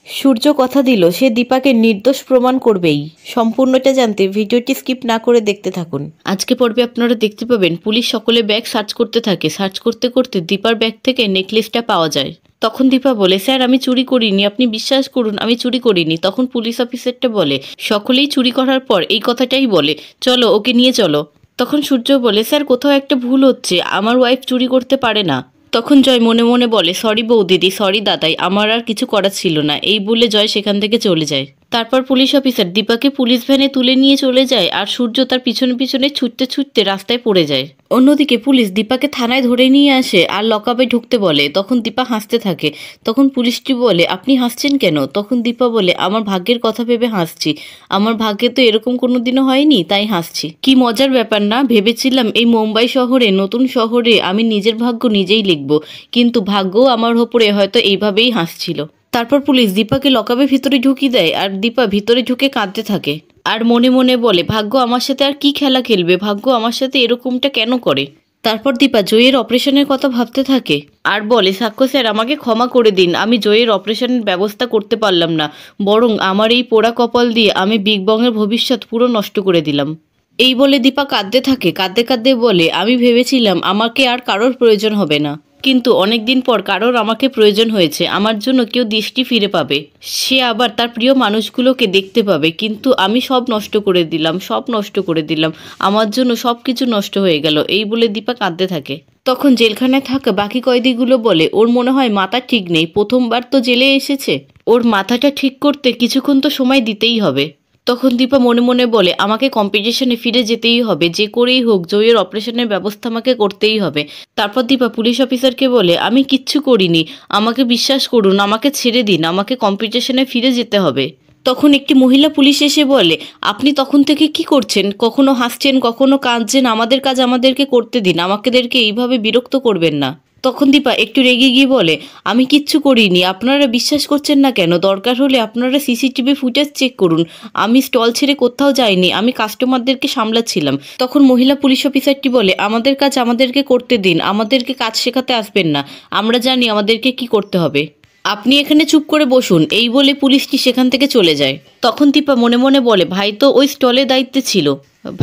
সূর্য কথা দিল সে দীপাকে নির্দোষ প্রমাণ করবেই। সম্পূর্ণটা জানতে ভিডিওটি স্কিপ না করে দেখতে থাকুন। আজকে পর্বে আপনারা দেখতে পাবেন পুলিশ সকলে ব্যাগ সার্চ করতে থাকে। সার্চ করতে করতে দীপার ব্যাগ থেকে নেকলেসটা পাওয়া যায়। তখন দীপা বলে, স্যার আমি চুরি করিনি, আপনি বিশ্বাস করুন আমি চুরি করিনি। তখন পুলিশ অফিসারটা বলে, সকলেই চুরি করার পর এই কথাটাই বলে, চলো ওকে নিয়ে চলো। তখন সূর্য বলে, স্যার কোথাও একটা ভুল হচ্ছে, আমার ওয়াইফ চুরি করতে পারে না। তখন জয় মনে মনে বলে, সরি বৌদিদি, সরি দাদাই, আমার আর কিছু করার ছিল না। এই বলে জয় সেখান থেকে চলে যায়। তারপর পুলিশ অফিসার দীপাকে পুলিশ ভ্যানে তুলে নিয়ে চলে যায় আর সূর্য তার পিছনে পিছনে ছুটতে ছুটতে রাস্তায় পড়ে যায়। অন্যদিকে পুলিশ দীপাকে থানায় ধরে নিয়ে আসে আর লকআপে ঢুকতে বলে। তখন দীপা হাসতে থাকে। তখন পুলিশটি বলে, আপনি হাসছেন কেন? তখন দীপা বলে, আমার ভাগ্যের কথা ভেবে হাসছি। আমার ভাগ্যে তো এরকম কোনোদিনও হয়নি, তাই হাসছি। কি মজার ব্যাপার না? ভেবেছিলাম এই মুম্বাই শহরে, নতুন শহরে আমি নিজের ভাগ্য নিজেই লিখব, কিন্তু ভাগ্যও আমার ওপরে হয়তো এইভাবেই হাসছিল। তারপর পুলিশ দীপাকে লকআপে ভিতরে ঢুকিয়ে দেয় আর দীপা ভিতরে ঢুকে কাঁদতে থাকে আর মনে মনে বলে, ভাগ্য আমার সাথে আর কি খেলা খেলবে, ভাগ্য আমার সাথে এরকমটা কেন করে। তারপর দীপা জয়ের অপারেশনের কথা ভাবতে থাকে আর বলে, সাক্ষ্য স্যার আমাকে ক্ষমা করে দিন, আমি জয়ের অপারেশনের ব্যবস্থা করতে পারলাম না, বরং আমার এই পোড়া কপাল দিয়ে আমি বিগ বংয়ের ভবিষ্যৎ পুরো নষ্ট করে দিলাম। এই বলে দীপা কাঁদতে থাকে। কাঁদতে কাঁদতে বলে, আমি ভেবেছিলাম আমাকে আর কারোর প্রয়োজন হবে না, কিন্তু অনেকদিন পর কারোর আমাকে প্রয়োজন হয়েছে। আমার জন্য কেউ দৃষ্টি ফিরে পাবে, সে আবার তার প্রিয় মানুষগুলোকে দেখতে পাবে, কিন্তু আমি সব নষ্ট করে দিলাম, সব নষ্ট করে দিলাম, আমার জন্য সব কিছু নষ্ট হয়ে গেল। এই বলে দীপা কাঁদতে থাকে। তখন জেলখানায় থাকা বাকি কয়েদিগুলো বলে, ওর মনে হয় মাথা ঠিক নেই, প্রথমবার তো জেলে এসেছে, ওর মাথাটা ঠিক করতে কিছুক্ষণ তো সময় দিতেই হবে। তখন দীপা মনে মনে বলে, আমাকে কম্পিটিশনে ফিরে যেতেই হবে, যে করেই হোক জয়ের অপারেশনের ব্যবস্থা আমাকে করতেই হবে। তারপর দীপা পুলিশ অফিসারকে বলে, আমি কিচ্ছু করিনি, আমাকে বিশ্বাস করুন, আমাকে ছেড়ে দিন, আমাকে কম্পিটিশনে ফিরে যেতে হবে। তখন একটি মহিলা পুলিশ এসে বলে, আপনি তখন থেকে কি করছেন? কখনো হাসছেন, কখনো কাঁদছেন, আমাদের কাজ আমাদেরকে করতে দিন, আমাদেরকে এইভাবে বিরক্ত করবেন না। তখন দীপা একটু রেগে গিয়ে বলে, আমি কিচ্ছু করিনি, আপনারা বিশ্বাস করছেন না কেন? দরকার হলে আপনারা সিসিটিভি ফুটেজ চেক করুন, আমি স্টল ছেড়ে কোথাও যাইনি, আমি কাস্টমারদেরকে সামলাচ্ছিলাম। তখন মহিলা পুলিশ অফিসারটি বলে, আমাদের কাজ আমাদেরকে করতে দিন, আমাদেরকে কাজ শেখাতে আসবেন না, আমরা জানি আমাদেরকে কি করতে হবে, আপনি এখানে চুপ করে বসুন। এই বলে পুলিশটি সেখান থেকে চলে যায়। তখন দীপা মনে মনে বলে, ভাই তো ওই স্টলের দায়িত্বে ছিল,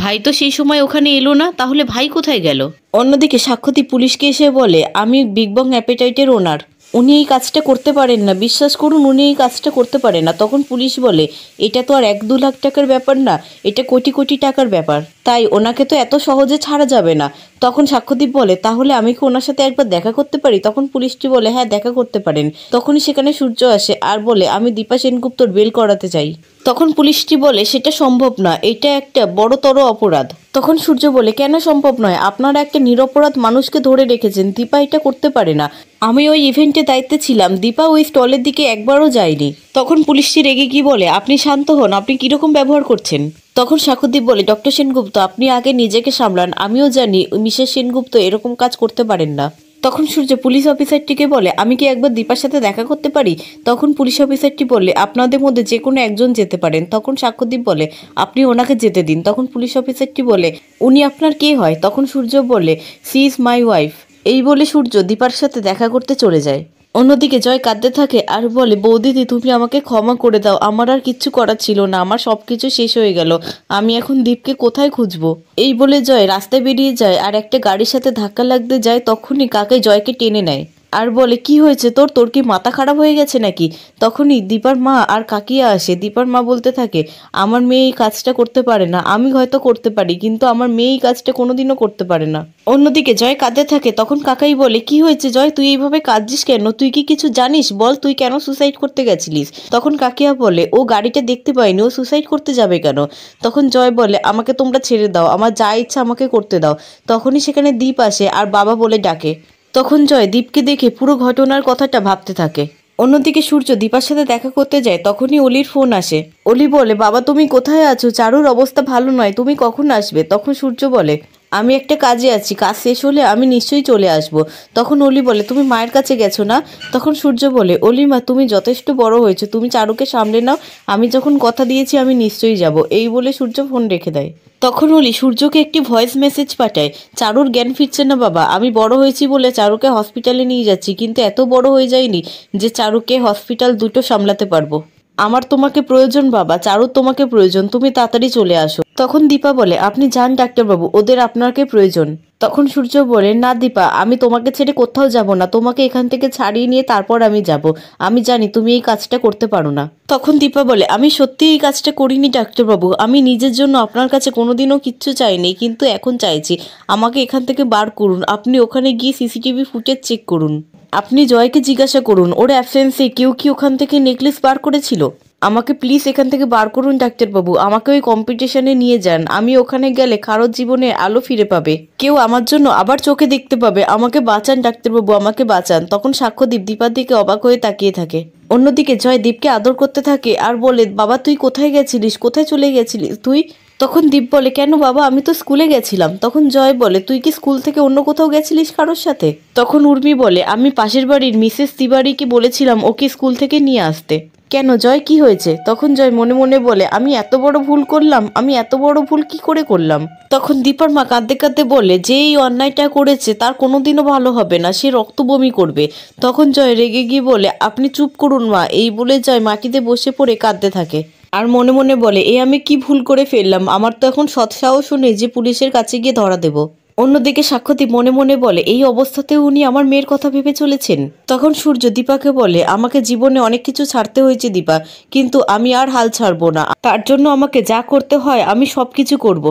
ভাই তো সেই সময় ওখানে এলো না, তাহলে ভাই কোথায় গেল? অন্যদিকে সাক্ষ্যদীপ পুলিশকে এসে বলে, আমি বিগ বং অ্যাপেটাইটের ওনার, উনি এই কাজটা করতে পারেন না, বিশ্বাস করুন উনি এই কাজটা করতে পারেন না। তখন পুলিশ বলে, এটা তো আর 1-2 লাখ টাকার ব্যাপার না, এটা কোটি কোটি টাকার ব্যাপার, তাই ওনাকে তো এত সহজে ছাড়া যাবে না। তখন সাক্ষ্যদীপ বলে, তাহলে আমি কি ওনার সাথে একবার দেখা করতে পারি? তখন পুলিশটি বলে, হ্যাঁ দেখা করতে পারেন। তখনই সেখানে সূর্য আসে আর বলে, আমি দীপা সেনগুপ্তর বেল করাতে চাই। তখন পুলিশটি বলে, সেটা সম্ভব না, এটা একটা বড়তর অপরাধ। তখন সূর্য বলে, কেন সম্ভব নয়? আপনারা একটা নিরপরাধ মানুষকে ধরে রেখেছেন, দীপা এটা করতে পারে না, আমি ওই ইভেন্টের দায়িত্বে ছিলাম, দীপা ওই স্টলের দিকে একবারও যায়নি। তখন পুলিশটি রেগে গিয়ে বলে, আপনি শান্ত হন, আপনি কিরকম ব্যবহার করছেন? তখন সাক্ষ্যদীপ বলে, ডক্টর সেনগুপ্ত আপনি আগে নিজেকে সামলান, আমিও জানি মিসেস সেনগুপ্ত এরকম কাজ করতে পারেন না। তখন সূর্য পুলিশ অফিসারটিকে বলে, আমি কি একবার দীপার সাথে দেখা করতে পারি? তখন পুলিশ অফিসারটি বলে, আপনাদের মধ্যে যে কোনো একজন যেতে পারেন। তখন সাক্ষ্যদীপ বলে, আপনি ওনাকে যেতে দিন। তখন পুলিশ অফিসারটি বলে, উনি আপনার কে হয়? তখন সূর্য বলে, সি ইজ মাই ওয়াইফ। এই বলে সূর্য দীপার সাথে দেখা করতে চলে যায়। অন্যদিকে জয় কাঁদতে থাকে আর বলে, বৌদিদি তুমি আমাকে ক্ষমা করে দাও, আমার আর কিচ্ছু করার ছিল না, আমার সব কিছু শেষ হয়ে গেল, আমি এখন দীপকে কোথায় খুঁজবো? এই বলে জয় রাস্তায় বেরিয়ে যায় আর একটা গাড়ির সাথে ধাক্কা লাগতে যায়। তখনই কাকাই জয়কে টেনে নেয় আর বলে, কি হয়েছে তোর? তোর কি মাথা খারাপ হয়ে গেছে নাকি? তখনই দীপার মা আর কাকিয়া আসে। দীপার মা বলতে থাকে, আমার মেয়ে এই কাজটা করতে পারে না, আমি হয়তো করতে পারি, কিন্তু আমার মেয়ে এই কাজটা কোনোদিনও করতে পারে না। অন্যদিকে জয় কাঁদতে থাকে। তখন কাকাই বলে, কি হয়েছে জয়, তুই এইভাবে কাঁদছিস কেন? তুই কি কিছু জানিস? বল, তুই কেন সুসাইড করতে গেছিলিস? তখন কাকিয়া বলে, ও গাড়িটা দেখতে পাইনি, ও সুসাইড করতে যাবে কেন? তখন জয় বলে, আমাকে তোমরা ছেড়ে দাও, আমার যা ইচ্ছা আমাকে করতে দাও। তখনই সেখানে দীপ আসে আর বাবা বলে ডাকে। তখন জয় দীপকে দেখে পুরো ঘটনার কথাটা ভাবতে থাকে। অন্যদিকে সূর্য দীপার সাথে দেখা করতে যায়। তখনই অলির ফোন আসে। অলি বলে, বাবা তুমি কোথায় আছো? চারুর অবস্থা ভালো নয়, তুমি কখন আসবে? তখন সূর্য বলে, আমি একটা কাজে আছি, কাজ শেষ হলে আমি নিশ্চয়ই চলে আসব। তখন অলি বলে তুমি মায়ের কাছে গেছো না? তখন সূর্য বলে অলিমা তুমি যথেষ্ট বড় হয়েছো, তুমি চারুকে সামলে নাও, আমি যখন কথা দিয়েছি আমি নিশ্চয়ই যাব। এই বলে সূর্য ফোন রেখে দেয়। তখন অলি সূর্যকে একটি ভয়েস মেসেজ পাঠায়, চারুর জ্ঞান ফিরছে না বাবা, আমি বড় হয়েছি বলে চারুকে হসপিটালে নিয়ে যাচ্ছি, কিন্তু এত বড় হয়ে যায়নি যে চারুকে হসপিটাল দুটো সামলাতে পারবো। আমার তোমাকে প্রয়োজন বাবা, চারুর তোমাকে প্রয়োজন, তুমি তাড়াতাড়ি চলে আসো। তখন দীপা বলে আপনি যান ডাক্তারবাবু, ওদের আপনাকে প্রয়োজন। তখন সূর্য বলে না দীপা, আমি তোমাকে ছেড়ে কোথাও যাব না, তোমাকে এখান থেকে ছাড়িয়ে নিয়ে তারপর আমি যাব। আমি জানি তুমি এই কাজটা করতে পারো না। তখন দীপা বলে আমি সত্যি এই কাজটা করিনি ডাক্তারবাবু, আমি নিজের জন্য আপনার কাছে কোনোদিনও কিচ্ছু চাইনি, কিন্তু এখন চাইছি, আমাকে এখান থেকে বার করুন। আপনি ওখানে গিয়ে সিসিটিভি ফুটেজ চেক করুন, আপনি জয়কে জিজ্ঞাসা করুন ওর অ্যাবসেন্সে কেউ কি ওখান থেকে নেকলেস বার করেছিল। আমাকে প্লিজ এখান থেকে বার করুন ডাক্তারবাবু, আমাকে ওই কম্পিটিশনে নিয়ে যান, আমি ওখানে গেলে কারোর জীবনে আলো ফিরে পাবে, কেউ আমার জন্য আবার চোখে দেখতে পাবে। আমাকে বাঁচান ডাক্তারবাবু, আমাকে বাঁচান। তখন সাক্ষ্যদীপ দীপার দিকে অবাক হয়ে তাকিয়ে থাকে। অন্যদিকে জয় দীপকে আদর করতে থাকে আর বলে বাবা তুই কোথায় গেছিলিস, কোথায় চলে গেছিলিস তুই? তখন দীপ বলে কেন বাবা, আমি তো স্কুলে গেছিলাম। তখন জয় বলে তুই কি স্কুল থেকে অন্য কোথাও গেছিলিস কারোর সাথে? তখন উর্মি বলে আমি পাশের বাড়ির মিসেস তিওয়ারিকে বলেছিলাম ওকে স্কুল থেকে নিয়ে আসতে। কেন জয়, কি হয়েছে? তখন জয় মনে মনে বলে আমি এত বড় ভুল করলাম, আমি এত বড় ভুল কি করে করলাম? তখন দীপার মা কাঁদতে কাঁদতে বলে যে এই অন্যায়টা করেছে তার কোনোদিনও ভালো হবে না, সে রক্ত বমি করবে। তখন জয় রেগে গিয়ে বলে আপনি চুপ করুন মা। এই বলে জয় মাটিতে বসে পড়ে কাঁদতে থাকে আর মনে মনে বলে এ আমি কি ভুল করে ফেললাম, আমার তো এখন সৎসাহসও নেই যে পুলিশের কাছে গিয়ে ধরা দেব। অন্যদিকে সাক্ষ্যদীপ মনে মনে বলে এই অবস্থাতেও উনি আমার মেয়ের কথা ভেবে চলেছেন। তখন সূর্য দীপাকে বলে আমাকে জীবনে অনেক কিছু ছাড়তে হয়েছে দীপা, কিন্তু আমি আর হাল ছাড়বো না, তার জন্য আমাকে যা করতে হয় আমি সবকিছু করব।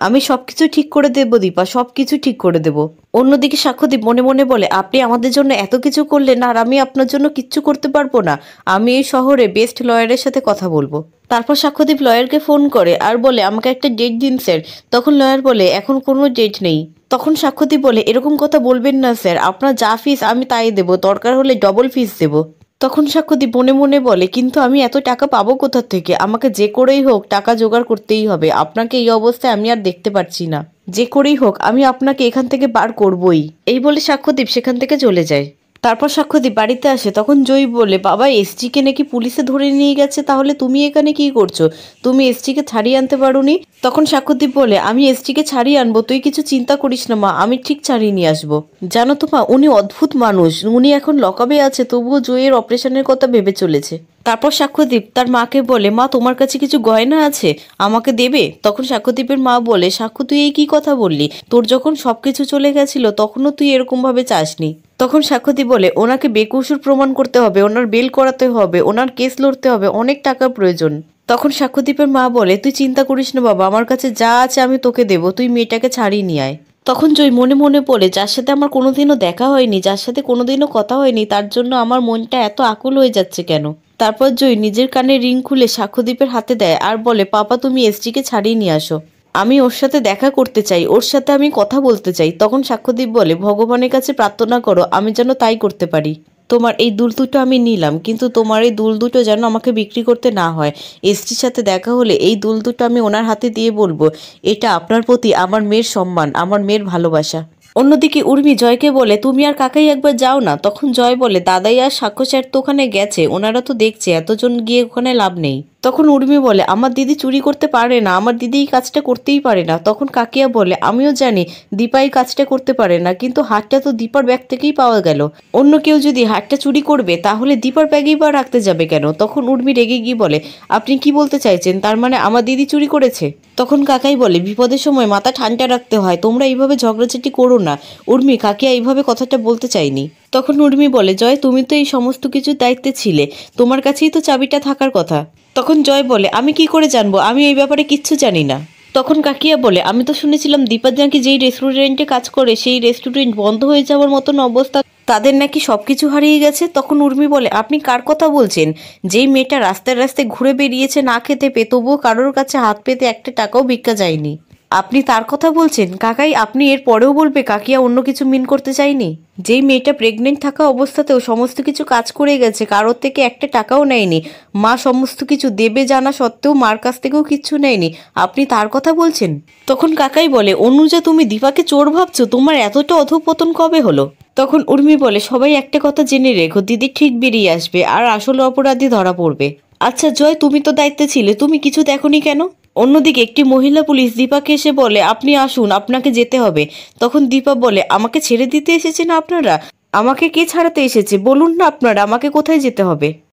আমি সবকিছু ঠিক করে দেব দীপা, সবকিছু ঠিক করে দেব। অন্যদিকে সাক্ষ্যদীপ মনে মনে বলে আপনি আমাদের জন্য এত কিছু করলেন আর আমি আপনার জন্য কিচ্ছু করতে পারবো না, আমি এই শহরে বেস্ট লয়ারের সাথে কথা বলবো। তারপর সাক্ষ্যদীপ লয়ারকে ফোন করে আর বলে আমাকে একটা ডেট দিন স্যার। তখন লয়ার বলে এখন কোনো ডেট নেই। তখন সাক্ষ্যদীপ বলে এরকম কথা বলবেন না স্যার, আপনার যা ফিস আমি তাই দেবো, দরকার হলে ডবল ফিস দেবো। তখন সাক্ষ্যদীপ মনে মনে বলে কিন্তু আমি এত টাকা পাবো কোথা থেকে, আমাকে যে করেই হোক টাকা জোগাড় করতেই হবে, আপনাকে এই অবস্থায় আমি আর দেখতে পারছি না, যে করেই হোক আমি আপনাকে এখান থেকে বার করবই। এই বলে সাক্ষ্যদীপ সেখান থেকে চলে যায়। তারপর সাক্ষ্যদীপ বাড়িতে আসে, তখন জয়ী বলে বাবা এসজিকে নাকি পুলিশে ধরে নিয়ে গেছে, তাহলে তুমি এখানে কি করছো, তুমি এসজিকে ছাড়িয়ে আনতে পারোনি? তখন সাক্ষ্যদীপ বলে আমি এসজিকে ছাড়িয়ে আনবো, তুই কিছু চিন্তা করিস না মা, আমি ঠিক ছাড়িয়ে নিয়ে আসবো। জানো তো মা উনি অদ্ভুত মানুষ, উনি এখন লকআপে আছে তবুও জয়ের অপারেশনের কথা ভেবে চলেছে। তারপর সাক্ষ্যদীপ তার মাকে বলে মা তোমার কাছে কিছু গয়না আছে, আমাকে দেবে? তখন সাক্ষ্যদীপের মা বলে সাক্ষ্য তুই এই কি কথা বললি, তোর যখন সবকিছু চলে গেছিল তখনও তুই এরকম ভাবে চাসনি। তখন সাক্ষ্যদীপ বলে ওনাকে বেকসুর প্রমাণ করতে হবে, ওনার বেল করাতে হবে, ওনার কেস লড়তে হবে, অনেক টাকার প্রয়োজন। তখন সাক্ষ্যদীপের মা বলে তুই চিন্তা করিস না বাবা, আমার কাছে যা আছে আমি তোকে দেবো, তুই মেয়েটাকে ছাড়িয়ে নিয়ে আয়। তখন জয় মনে মনে বলে যার সাথে আমার কোনোদিনও দেখা হয়নি, যার সাথে কোনোদিনও কথা হয়নি, তার জন্য আমার মনটা এত আকুল হয়ে যাচ্ছে কেন। তারপর জয় নিজের কানে রিং খুলে সাক্ষ্যদীপের হাতে দেয় আর বলে পাপা তুমি এসজিকে ছাড়িয়ে নিয়ে আসো, আমি ওর সাথে দেখা করতে চাই, ওর সাথে আমি কথা বলতে চাই। তখন সাক্ষ্যদীপ বলে ভগবানের কাছে প্রার্থনা করো আমি যেন তাই করতে পারি। তোমার এই দুল দুটো আমি নিলাম, কিন্তু তোমার এই দুল দুটো যেন আমাকে বিক্রি করতে না হয়। এসটির সাথে দেখা হলে এই দুল দুটো আমি ওনার হাতে দিয়ে বলবো এটা আপনার প্রতি আমার মেয়ের সম্মান, আমার মেয়ের ভালোবাসা। অন্যদিকে উর্মি জয়কে বলে তুমি আর কাকাই একবার যাও না। তখন জয় বলে দাদাই আর সাক্ষ্য স্যার তো ওখানে গেছে, ওনারা তো দেখছে, এতজন গিয়ে ওখানে লাভ নেই। তখন উর্মি বলে আমার দিদি চুরি করতে পারে না, আমার দিদি এই কাজটা করতেই পারে না। তখন কাকিয়া বলে আমিও জানি দীপা এই কাজটা করতে পারে না, কিন্তু হারটা তো দীপার ব্যাগ থেকেই পাওয়া গেল, অন্য কেউ যদি হারটা চুরি করবে তাহলে দীপার ব্যাগেই বা রাখতে যাবে কেন? তখন উর্মি রেগে গিয়ে বলে আপনি কি বলতে চাইছেন, তার মানে আমার দিদি চুরি করেছে? তখন কাকাই বলে বিপদের সময় মাথা ঠান্ডা রাখতে হয়, তোমরা এইভাবে ঝগড়াঝাটি করো না। উর্মি কাকিয়া এইভাবে কথাটা বলতে চাইনি। তখন উর্মি বলে জয় তুমি তো এই সমস্ত কিছুর দায়িত্বে ছিলে, তোমার কাছেই তো চাবিটা থাকার কথা। তখন জয় বলে আমি কি করে জানবো, আমি এই ব্যাপারে কিচ্ছু জানি না। তখন কাকিয়া বলে আমি তো শুনেছিলাম দীপা নাকি যেই রেস্টুরেন্টে কাজ করে সেই রেস্টুরেন্ট বন্ধ হয়ে যাওয়ার মতন অবস্থা, তাদের নাকি সবকিছু হারিয়ে গেছে। তখন উর্মি বলে আপনি কার কথা বলছেন? যেই মেয়েটা রাস্তায় রাস্তায় ঘুরে বেরিয়েছে না খেতে পেয়ে, তবুও কারোর কাছে হাত পেতে একটা টাকাও ভিক্ষা যায়নি। আপনি তার কথা বলছেন? কাকাই আপনি এর পরেও বলবে কাকিয়া অন্য কিছু মিন করতে চাইনি? যেই মেয়েটা প্রেগনেন্ট থাকা অবস্থাতেও সমস্ত কিছু কাজ করে গেছে, কারোর থেকে একটা টাকাও নেয়নি, মা সমস্ত কিছু দেবে জানা সত্ত্বেও মার কাছ থেকেও কিচ্ছু নেয়নি, আপনি তার কথা বলছেন? তখন কাকাই বলে, অনুজা তুমি দীপাকে চোর ভাবছো? তোমার এতটা অধঃপতন কবে হলো? তখন উর্মি বলে, সবাই একটা কথা জেনে রেখো, দিদি ঠিক বেরিয়ে আসবে আর আসল অপরাধী ধরা পড়বে। আচ্ছা জয়, তুমি তো দায়িত্বে ছিলে, তুমি কিছু দেখোনি কেন? অন্যদিকে একটি মহিলা পুলিশ দীপাকে এসে বলে, আপনি আসুন, আপনাকে যেতে হবে। তখন দীপা বলে, আমাকে ছেড়ে দিতে এসেছেন আপনারা? আমাকে কে ছাড়াতে এসেছে বলুন না আপনারা, আমাকে কোথায় যেতে হবে?